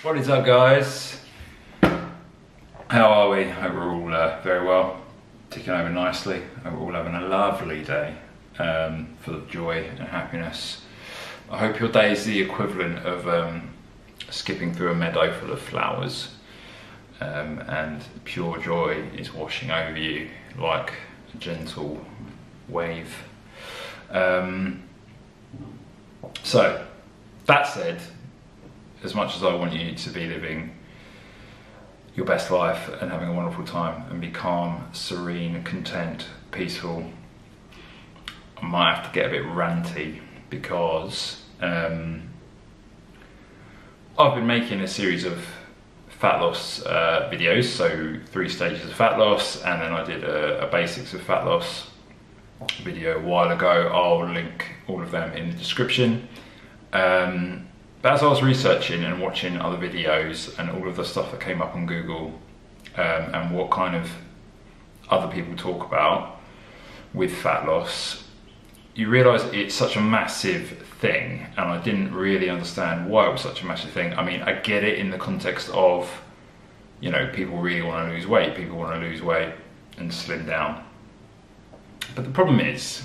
What is up, guys? How are we? Hope we're all very well, ticking over nicely. Hope we're all having a lovely day, full of joy and happiness. I hope your day is the equivalent of skipping through a meadow full of flowers, and pure joy is washing over you like a gentle wave. So, that said, as much as I want you to be living your best life and having a wonderful time and be calm, serene, content, peaceful, I might have to get a bit ranty because I've been making a series of fat loss videos, so 3 stages of fat loss, and then I did a basics of fat loss video a while ago. I'll link all of them in the description. But as I was researching and watching other videos and all of the stuff that came up on Google, and what kind of other people talk about with fat loss, you realise it's such a massive thing, and I didn't really understand why it was such a massive thing. I mean, I get it in the context of, you know, people really want to lose weight, people want to lose weight and slim down. But the problem is,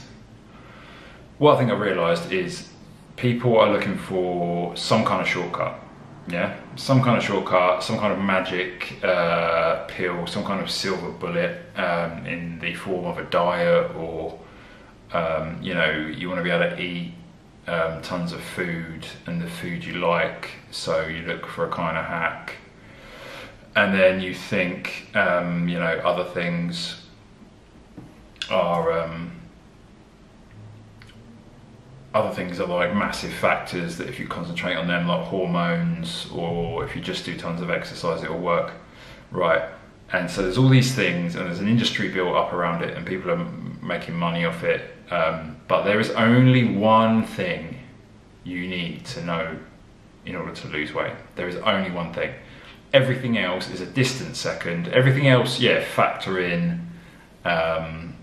what I think I've realised is people are looking for some kind of shortcut, yeah? Some kind of shortcut, some kind of magic pill, some kind of silver bullet in the form of a diet, or, you know, you want to be able to eat tons of food and the food you like, so you look for a kind of hack. And then you think, you know, other things are like massive factors that if you concentrate on them, like hormones, or if you just do tons of exercise, it'll work, right? And so there's all these things, and there's an industry built up around it, and people are making money off it. But there is only one thing you need to know in order to lose weight. There is only one thing. Everything else is a distant second. Everything else, yeah, factor in, and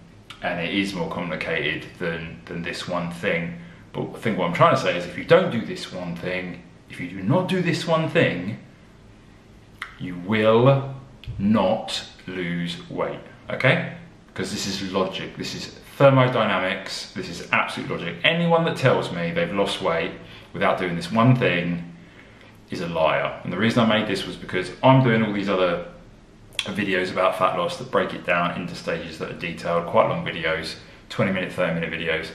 it is more complicated than this one thing. But I think what I'm trying to say is, if you don't do this one thing, if you do not do this one thing, you will not lose weight, okay? Because this is logic, this is thermodynamics, this is absolute logic. Anyone that tells me they've lost weight without doing this one thing is a liar. And the reason I made this was because I'm doing all these other videos about fat loss that break it down into stages that are detailed, quite long videos, 20-minute, 30-minute videos.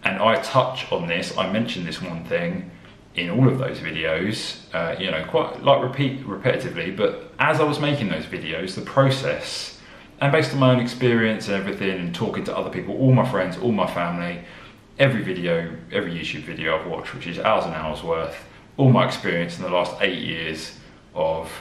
And I touch on this, I mention this one thing in all of those videos, you know, quite like repetitively, but as I was making those videos, the process, and based on my own experience and everything, and talking to other people, all my friends, all my family, every video, every YouTube video I've watched, which is hours and hours worth, all my experience in the last 8 years of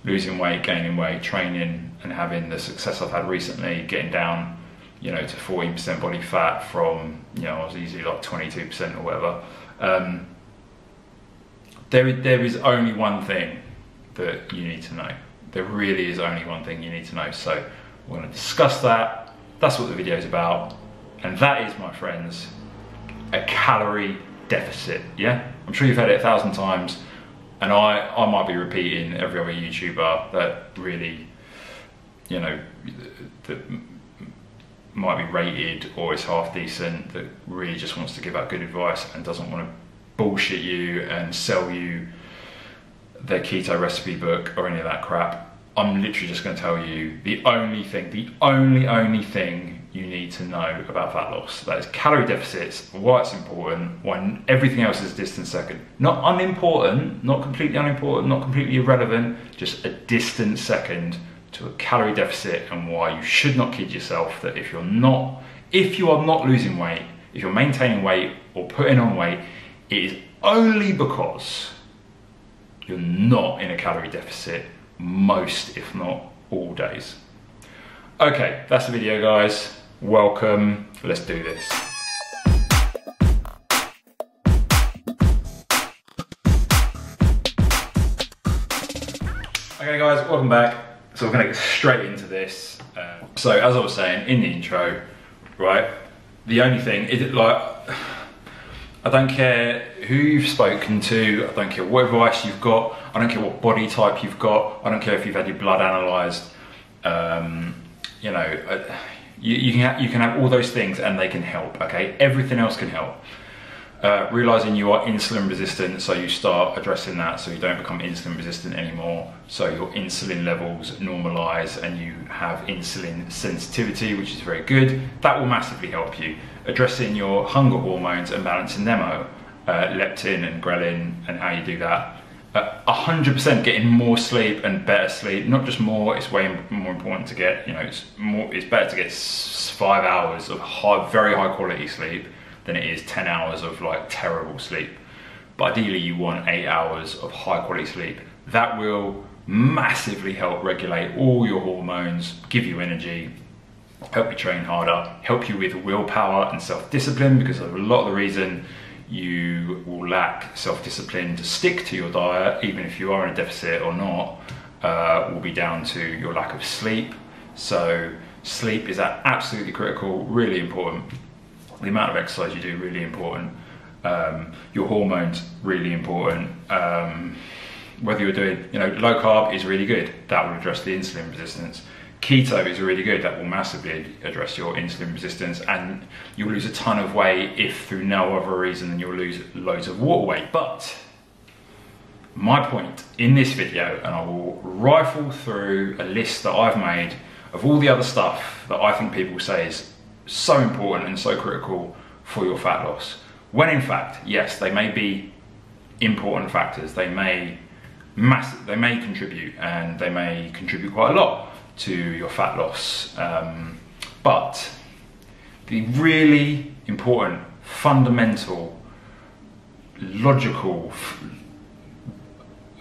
losing weight, gaining weight, training, and having the success I've had recently, getting down, you know, to 14% body fat from, you know, I was easily like 22% or whatever. There is only one thing that you need to know. There really is only one thing you need to know. So we're going to discuss that. That's what the video is about. And that is, my friends, a calorie deficit, yeah? I'm sure you've heard it 1,000 times. And I might be repeating every other YouTuber that really, you know, that might be rated or is half decent, that really just wants to give out good advice and doesn't want to bullshit you and sell you their keto recipe book or any of that crap. I'm literally just going to tell you the only thing, the only thing you need to know about fat loss. That is calorie deficits, why it's important, why everything else is a distant second. Not unimportant, not completely unimportant, not completely irrelevant, just a distant second to a calorie deficit, and why you should not kid yourself that if you are not losing weight, if you're maintaining weight or putting on weight, it is only because you're not in a calorie deficit most, if not all days. Okay, that's the video, guys. Welcome, let's do this. Okay guys, welcome back. So we're gonna get straight into this. So as I was saying in the intro, right, the only thing is, like, I don't care who you've spoken to, I don't care what advice you've got, I don't care what body type you've got, I don't care if you've had your blood analysed. You know, you can have all those things and they can help, okay? Everything else can help. Realising you are insulin resistant, so you start addressing that so you don't become insulin resistant anymore, so your insulin levels normalise and you have insulin sensitivity, which is very good. That will massively help you. Addressing your hunger hormones and balancing them out, leptin and ghrelin, and how you do that. 100% getting more sleep and better sleep, not just more, it's way more important to get, you know, it's better to get 5 hours of very high quality sleep than it is 10 hours of like terrible sleep. But ideally you want 8 hours of high quality sleep. That will massively help regulate all your hormones, give you energy, help you train harder, help you with willpower and self-discipline, because a lot of the reason you will lack self-discipline to stick to your diet, even if you are in a deficit or not, will be down to your lack of sleep. So sleep is absolutely critical, really important. The amount of exercise you do, really important. Your hormones, really important. Whether you're doing, you know, low carb is really good. That will address the insulin resistance. Keto is really good. That will massively address your insulin resistance, and you'll lose a ton of weight if through no other reason than you'll lose loads of water weight. But my point in this video, and I will rifle through a list that I've made of all the other stuff that I think people say is so important and so critical for your fat loss, when in fact, yes, they may be important factors. They may contribute, and they may contribute quite a lot to your fat loss, but the really important, fundamental, logical,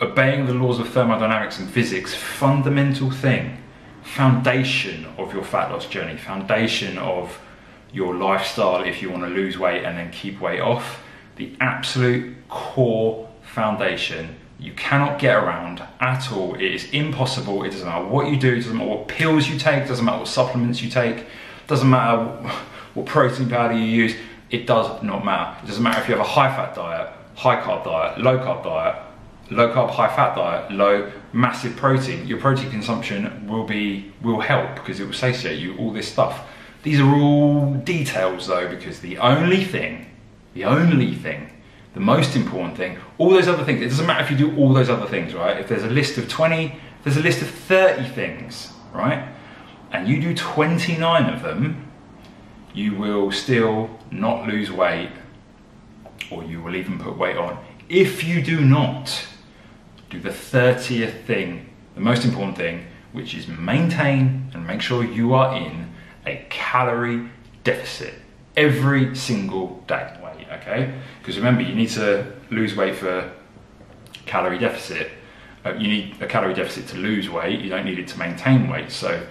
obeying the laws of thermodynamics and physics, fundamental thing, foundation of your fat loss journey, foundation of your lifestyle if you want to lose weight and then keep weight off, the absolute core foundation you cannot get around at all. It is impossible. It doesn't matter what you do, it doesn't matter what pills you take, it doesn't matter what supplements you take, it doesn't matter what protein powder you use, it does not matter. It doesn't matter if you have a high fat diet, high carb diet, low carb, high fat diet, low, massive protein. Your protein consumption will help because it will satiate you, all this stuff. These are all details though, because the most important thing, all those other things, it doesn't matter if you do all those other things, right? If there's a list of 20, if there's a list of 30 things, right? And you do 29 of them, you will still not lose weight, or you will even put weight on. If you do not do the 30th thing, the most important thing, which is maintain and make sure you are in a calorie deficit every single day. Okay, because remember, you need to lose weight for calorie deficit. You need a calorie deficit to lose weight. You don't need it to maintain weight. So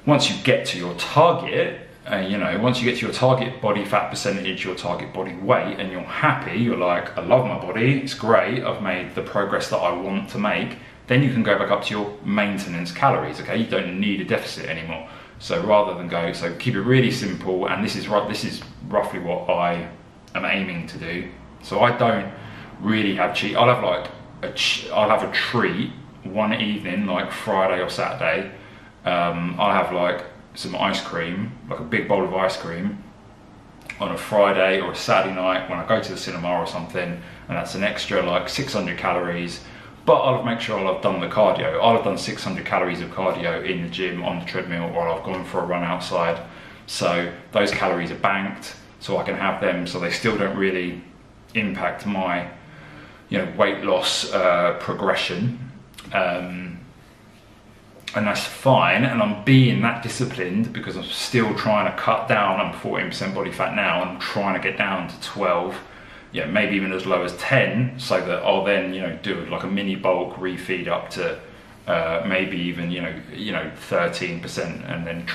once you get to your target, once you get to your target body fat percentage, your target body weight, and you're happy, you're like, I love my body, it's great, I've made the progress that I want to make, then you can go back up to your maintenance calories. Okay, you don't need a deficit anymore. So rather than so keep it really simple, and this is roughly what I am aiming to do. So I don't really have cheat. I'll have a treat one evening, like Friday or Saturday. I'll have like some ice cream, like a big bowl of ice cream on a Friday or a Saturday night when I go to the cinema or something, and that's an extra like 600 calories. But I'll make sure I'll have done the cardio. I'll have done 600 calories of cardio in the gym on the treadmill, or I've gone for a run outside. So those calories are banked, so I can have them, so they still don't really impact my, weight loss progression, and that's fine. And I'm being that disciplined because I'm still trying to cut down. I'm 14% body fat now, and I'm trying to get down to 12, maybe even as low as 10, so that I'll then do like a mini bulk refeed up to maybe even 13%, and then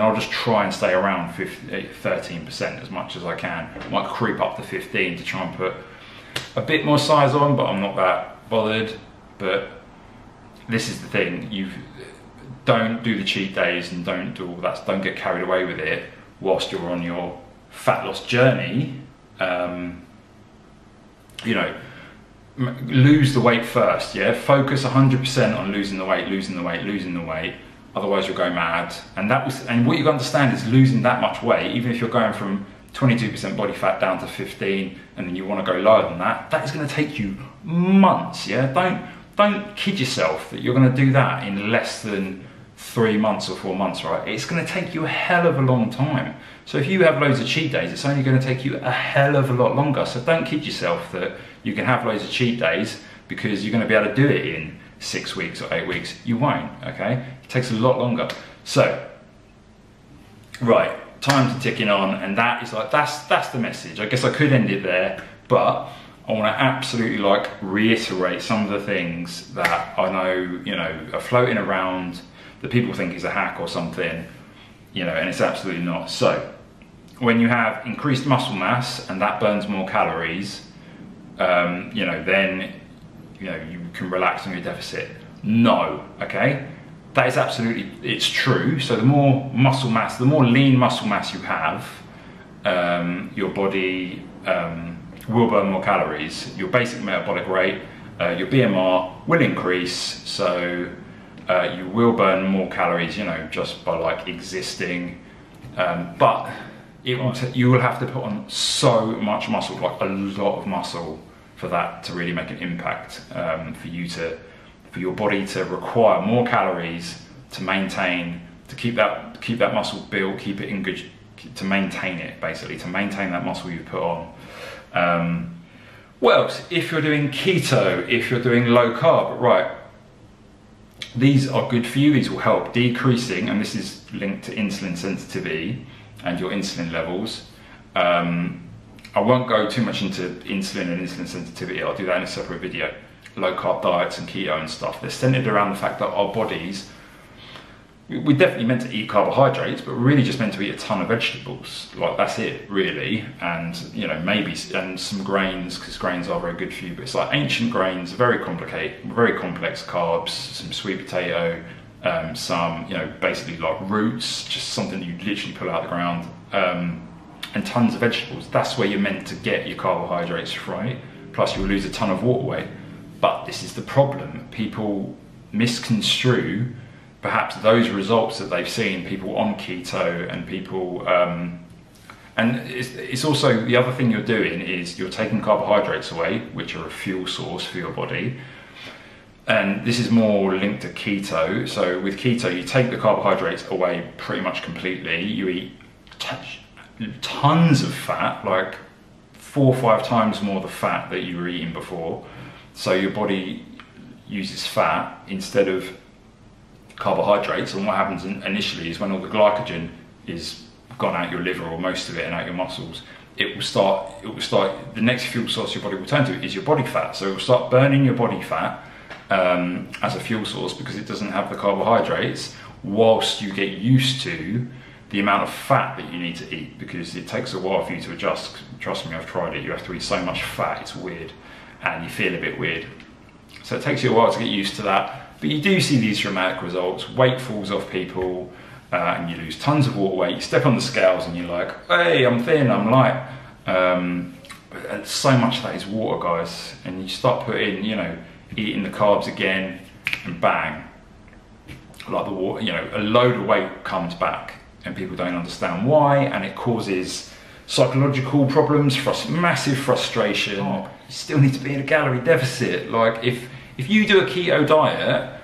I'll just try and stay around 13% as much as I can. I might creep up to 15 to try and put a bit more size on, but I'm not that bothered. But this is the thing: don't do the cheat days and don't do all that. Don't get carried away with it whilst you're on your fat loss journey. you know, lose the weight first, yeah? Focus 100% on losing the weight, losing the weight, losing the weight. Otherwise you'll go mad. And what you got to understand is losing that much weight, even if you're going from 22% body fat down to 15 and then you want to go lower than that, that is going to take you months, yeah? Don't kid yourself that you're going to do that in less than 3 months or 4 months, right? It's going to take you a hell of a long time. So if you have loads of cheat days, it's only going to take you a hell of a lot longer. So don't kid yourself that you can have loads of cheat days because you're going to be able to do it in 6 weeks or 8 weeks. You won't, okay? It takes a lot longer. So, right, time's ticking on, and that is like, that's the message. I guess I could end it there, but I want to absolutely like reiterate some of the things that I know, you know, are floating around that people think is a hack or something, you know, and it's absolutely not. So, when you have increased muscle mass and that burns more calories, you know, then, you know, you can relax on your deficit. No, okay? That is absolutely, it's true. So the more muscle mass, the more lean muscle mass you have, your body will burn more calories. Your basic metabolic rate, your BMR will increase. So you will burn more calories, you know, just by like existing. But you will have to put on so much muscle, like a lot of muscle, for that to really make an impact, for your body to require more calories to maintain, to keep that muscle built, keep it in good, to maintain it, basically, to maintain that muscle you've put on. What else? If you're doing keto, if you're doing low carb, right, these are good for you. These will help decreasing, and this is linked to insulin sensitivity and your insulin levels. I won't go too much into insulin and insulin sensitivity. I'll do that in a separate video. Low carb diets and keto and stuff, they're centered around the fact that our bodies, we're definitely meant to eat carbohydrates, but we're really just meant to eat a ton of vegetables. Like, that's it, really. And, you know, maybe, and some grains, because grains are very good for you, but it's like ancient grains, very complicated, very complex carbs, some sweet potato, some, you know, basically like roots, just something you literally pull out of the ground, and tons of vegetables. That's where you're meant to get your carbohydrates from, plus you'll lose a ton of water weight. But this is the problem. People misconstrue perhaps those results that they've seen, people on keto and people, and it's also, the other thing you're doing is you're taking carbohydrates away, which are a fuel source for your body. And this is more linked to keto. So with keto, you take the carbohydrates away pretty much completely. You eat tons of fat, like 4 or 5 times more the fat that you were eating before. So your body uses fat instead of carbohydrates, and what happens initially is when all the glycogen is gone out your liver, or most of it, and out your muscles, it will start, the next fuel source your body will turn to is your body fat. So it will start burning your body fat as a fuel source, because it doesn't have the carbohydrates, whilst you get used to the amount of fat that you need to eat, because it takes a while for you to adjust. Trust me, I've tried it. You have to eat so much fat, it's weird, and you feel a bit weird. So it takes you a while to get used to that. But you do see these dramatic results. Weight falls off people, and you lose tons of water weight. You step on the scales and you're like, hey, I'm thin, I'm light. But so much of that is water, guys. And you start putting, you know, eating the carbs again, and bang, like the water, you know, a load of weight comes back, and people don't understand why, and it causes psychological problems, massive frustration. You still need to be in a calorie deficit. Like, if you do a keto diet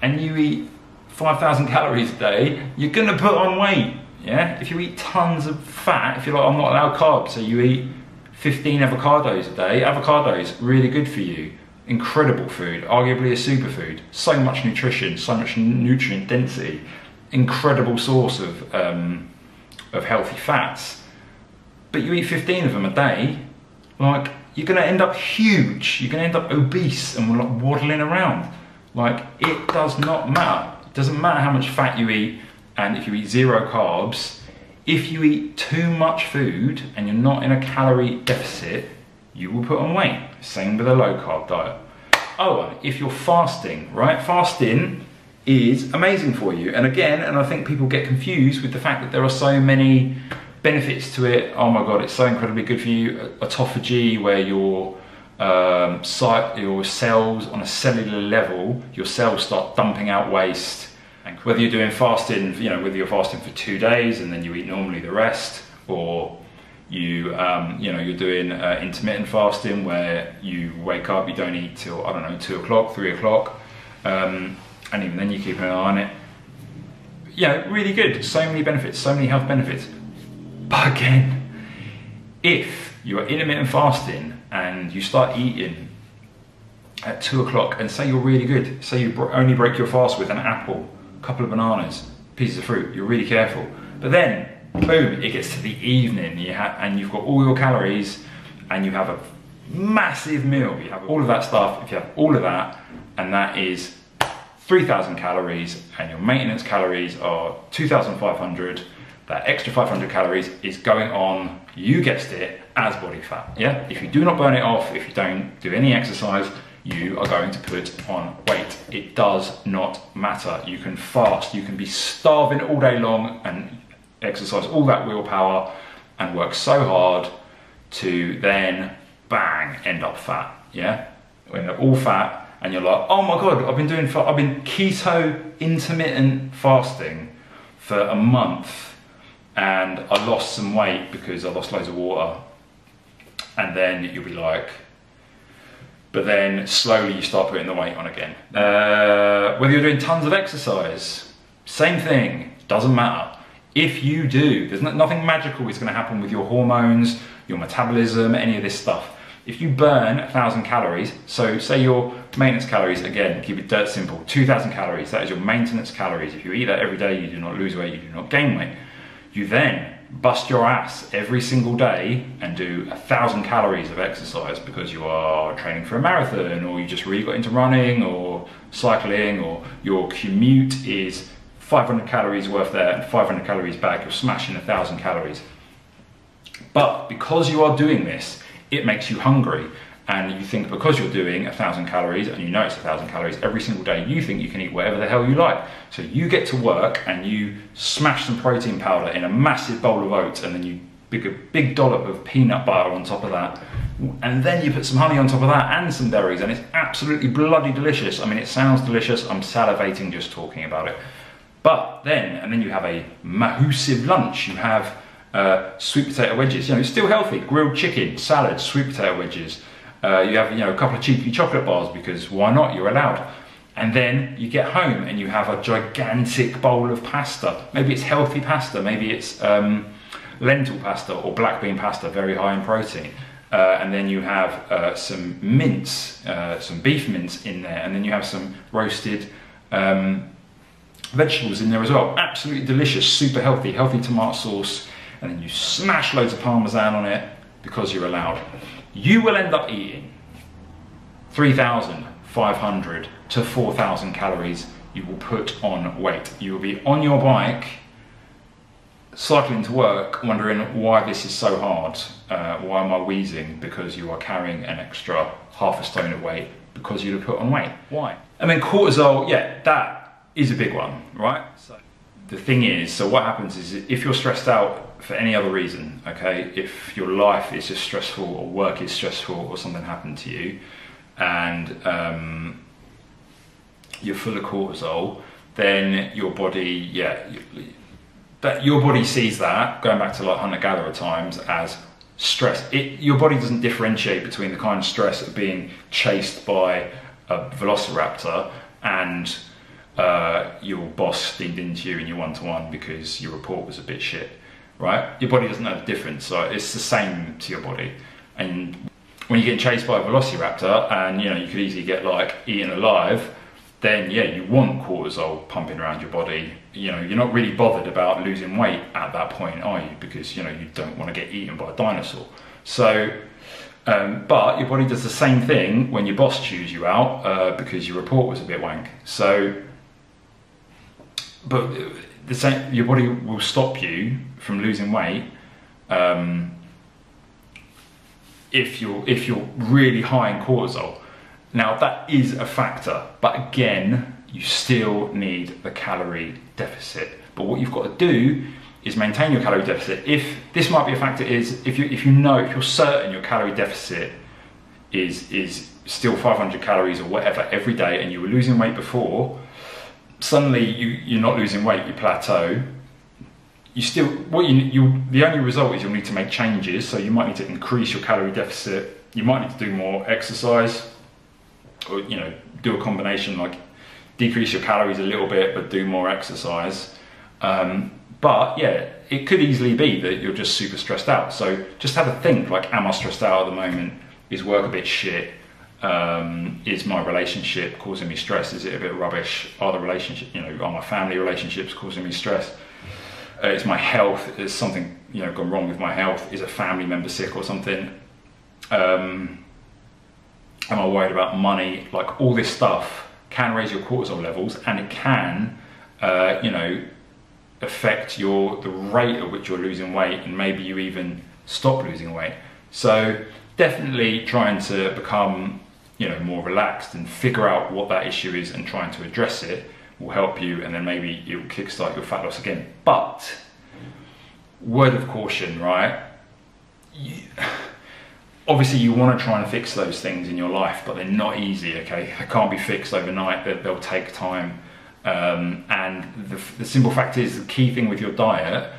and you eat 5,000 calories a day, you're gonna put on weight, yeah? If you eat tons of fat, if you're like, I'm not allowed carbs, so you eat 15 avocados a day, avocados, really good for you. Incredible food, arguably a superfood. So much nutrition, so much nutrient density. Incredible source of healthy fats. But you eat 15 of them a day, like, you're gonna end up huge. You're gonna end up obese and like waddling around. Like, it does not matter. It doesn't matter how much fat you eat, and if you eat 0 carbs, if you eat too much food and you're not in a calorie deficit, you will put on weight. Same with a low carb diet. Oh, and if you're fasting, right? Fasting is amazing for you. And again, and I think people get confused with the fact that there are so many benefits to it. Oh my God, it's so incredibly good for you. Autophagy, where your your cells on a cellular level, your cells start dumping out waste. And whether you're doing fasting, whether you're fasting for 2 days and then you eat normally the rest, or you're doing intermittent fasting where you wake up, you don't eat till, I don't know, 2 o'clock, 3 o'clock, and even then you keep an eye on it. Really good. So many benefits, so many health benefits. But again, if you're intermittent fasting and you start eating at 2 o'clock, and say you're really good, say you only break your fast with an apple, a couple of bananas, pieces of fruit, you're really careful. But then, boom, it gets to the evening, and you've got all your calories, and you have a massive meal. You have all of that stuff. If you have all of that, and that is 3,000 calories, and your maintenance calories are 2,500, that extra 500 calories is going on, you guessed it, as body fat. Yeah. If you do not burn it off, if you don't do any exercise, you are going to put on weight. It does not matter. You can fast, you can be starving all day long and exercise all that willpower and work so hard to then bang, end up fat. Yeah. When they're all fat and you're like, oh my God, I've been keto intermittent fasting for a month and I lost some weight because I lost loads of water. And then you'll be like, but then slowly you start putting the weight on again. Whether you're doing tons of exercise, same thing, doesn't matter. If you do, there's nothing magical is going to happen with your hormones, your metabolism, any of this stuff. If you burn 1,000 calories, so say your maintenance calories, again, keep it dirt simple, 2,000 calories, that is your maintenance calories. If you eat that every day, you do not lose weight, you do not gain weight. You then bust your ass every single day and do 1,000 calories of exercise because you are training for a marathon, or you just really got into running or cycling, or your commute is 500 calories worth there and 500 calories back, you're smashing 1,000 calories. But because you are doing this, it makes you hungry, and you think because you're doing 1,000 calories and you know it's 1,000 calories every single day, you think you can eat whatever the hell you like. So you get to work and you smash some protein powder in a massive bowl of oats, and then you pick a big dollop of peanut butter on top of that, and then you put some honey on top of that and some berries, and it's absolutely bloody delicious. I mean, it sounds delicious, I'm salivating just talking about it. But then you have a massive lunch. You have sweet potato wedges, it's still healthy, grilled chicken, salad, sweet potato wedges. You have a couple of cheeky chocolate bars, because why not, you're allowed. And then you get home and you have a gigantic bowl of pasta. Maybe it's healthy pasta, maybe it's lentil pasta or black bean pasta, very high in protein. And then you have some mince, some beef mince in there, and then you have some roasted vegetables in there as well. Absolutely delicious, super healthy tomato sauce, and then you smash loads of parmesan on it because you're allowed. You will end up eating 3,500 to 4,000 calories. You will put on weight. You will be on your bike, cycling to work, wondering why this is so hard. Why am I wheezing? Because you are carrying an extra half a stone of weight because you have put on weight. Why? I mean, cortisol, yeah, that is a big one, right? So the thing is, so what happens is, if you're stressed out for any other reason, okay, if your life is just stressful or work is stressful or something happened to you, and you're full of cortisol, then your body, your body sees that, going back to like hunter-gatherer times, as stress. Your body doesn't differentiate between the kind of stress of being chased by a velociraptor and your boss steamed into you in your one-to-one because your report was a bit shit, right? Your body doesn't know the difference, so it's the same to your body. And when you're getting chased by a velociraptor and you could easily get like eaten alive, then yeah, you want cortisol pumping around your body. You're not really bothered about losing weight at that point, are you? Because you don't want to get eaten by a dinosaur. So but your body does the same thing when your boss chews you out because your report was a bit wank. So but the same, your body will stop you from losing weight if you're really high in cortisol. Now that is a factor, but again, you still need the calorie deficit. But what you've got to do is maintain your calorie deficit. If this might be a factor, is if you're certain your calorie deficit is still 500 calories or whatever every day, and you were losing weight before, suddenly you're not losing weight, you plateau. You still, the only result is you'll need to make changes. So you might need to increase your calorie deficit. You might need to do more exercise, or do a combination, like decrease your calories a little bit but do more exercise. But yeah, it could easily be that you're just super stressed out. So just have a think, like, am I stressed out at the moment? Is work a bit shit? Is my relationship causing me stress? Is it a bit rubbish? Are my family relationships causing me stress? Is my health, is something gone wrong with my health? Is a family member sick or something? Am I worried about money? Like, all this stuff can raise your cortisol levels, and it can affect the rate at which you're losing weight, and maybe you even stop losing weight. So definitely trying to become more relaxed and figure out what that issue is and trying to address it will help you, and then maybe it will kickstart your fat loss again. But word of caution, right? Obviously you want to try and fix those things in your life, but they're not easy, okay? They can't be fixed overnight. They'll take time. And the simple fact is, the key thing with your diet,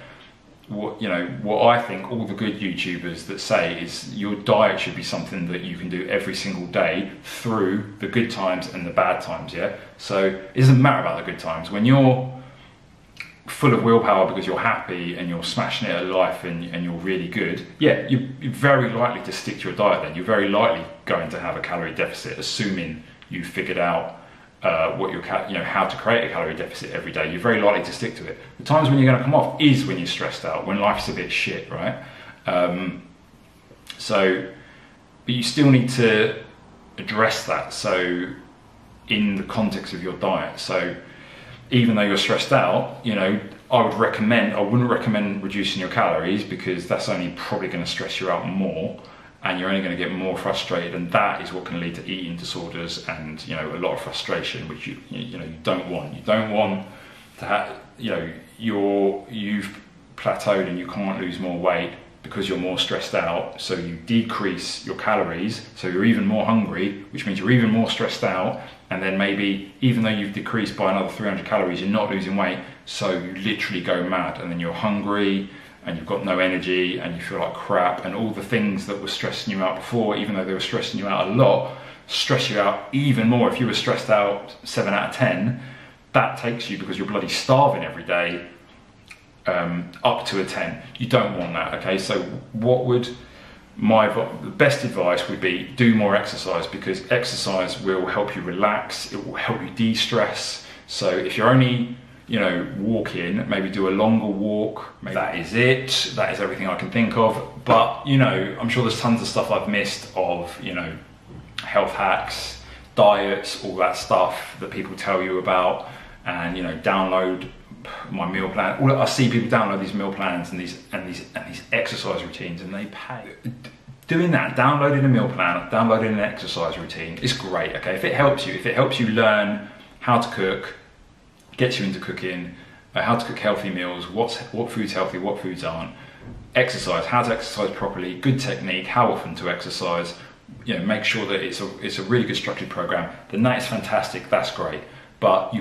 what I think all the good YouTubers that say is your diet should be something that you can do every single day through the good times and the bad times, yeah? So it doesn't matter about the good times. When you're full of willpower because you're happy and you're smashing it at life and you're really good, yeah, you're very likely to stick to your diet then. You're very likely going to have a calorie deficit, assuming you've figured out how to create a calorie deficit every day. You're very likely to stick to it. The times when you're going to come off is when you're stressed out, when life's a bit shit, right? But you still need to address that. So in the context of your diet. So even though you're stressed out, I wouldn't recommend reducing your calories, because that's only probably going to stress you out more, and you're only going to get more frustrated, and that is what can lead to eating disorders and a lot of frustration, which you don't want. You don't want to have you've plateaued and you can't lose more weight because you're more stressed out. So you decrease your calories, so you're even more hungry, which means you're even more stressed out. And then maybe even though you've decreased by another 300 calories, you're not losing weight. So you literally go mad, and then you're hungry, and you've got no energy, and you feel like crap, and all the things that were stressing you out before, even though they were stressing you out a lot, stress you out even more. If you were stressed out 7 out of 10, that takes you, because you're bloody starving every day, up to a 10. You don't want that, okay? So the best advice would be, do more exercise, because exercise will help you relax, it will help you de-stress. So if you're only walking, maybe do a longer walk. Maybe that is it. That is everything I can think of. But I'm sure there's tons of stuff I've missed of, health hacks, diets, all that stuff that people tell you about, and download my meal plan. I see people download these meal plans and these exercise routines, and they pay. Doing that, downloading a meal plan, downloading an exercise routine is great, okay? If it helps you learn how to cook, gets you into cooking, how to cook healthy meals, what food's healthy, what foods aren't, exercise, how to exercise properly, good technique, how often to exercise, make sure that it's a really good structured program, then that is fantastic, that's great. But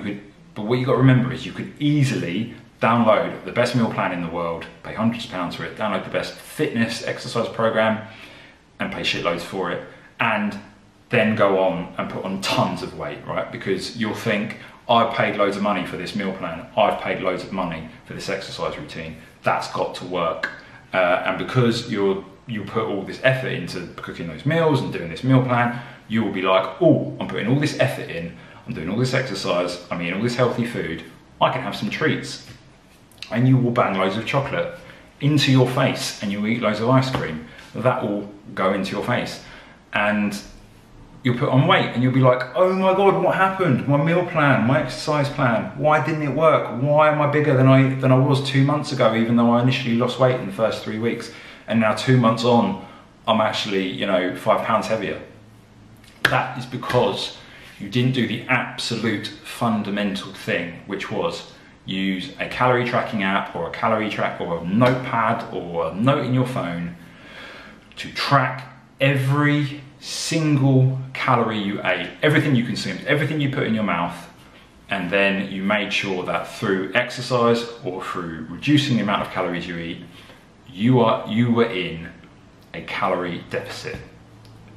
what you got to remember is you could easily download the best meal plan in the world, pay hundreds of pounds for it, download the best fitness exercise program and pay shitloads for it, and then go on and put on tons of weight, right? Because you'll think, I've paid loads of money for this meal plan, I've paid loads of money for this exercise routine, that's got to work. And because you put all this effort into cooking those meals and doing this meal plan, you will be like, oh, I'm putting all this effort in, I'm doing all this exercise, I'm eating all this healthy food, I can have some treats. And you will bang loads of chocolate into your face, and you eat loads of ice cream. That will go into your face. And you'll put on weight, and you'll be like, oh my God, what happened? My meal plan, my exercise plan, why didn't it work? Why am I bigger than I was 2 months ago, even though I initially lost weight in the first 3 weeks? And now 2 months on, I'm actually, 5 pounds heavier. That is because you didn't do the absolute fundamental thing, which was use a calorie tracking app, or a calorie track, or a notepad, or a note in your phone to track every single calorie you ate, everything you consumed, everything you put in your mouth, and then you made sure that through exercise or through reducing the amount of calories you eat, you were in a calorie deficit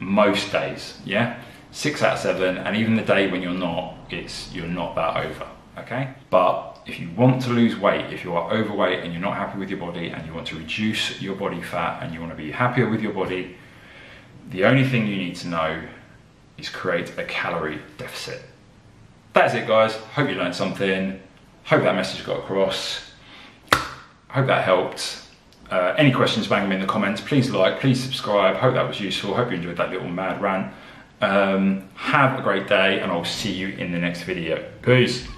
most days, yeah? 6 out of 7, and even the day when you're not that over, okay? But if you want to lose weight, if you are overweight and you're not happy with your body and you want to reduce your body fat and you want to be happier with your body, the only thing you need to know is create a calorie deficit. That's it, guys. Hope you learned something. Hope that message got across. Hope that helped. Any questions, bang them in the comments. Please like, please subscribe. Hope that was useful. Hope you enjoyed that little mad rant. Have a great day, and I'll see you in the next video. Peace.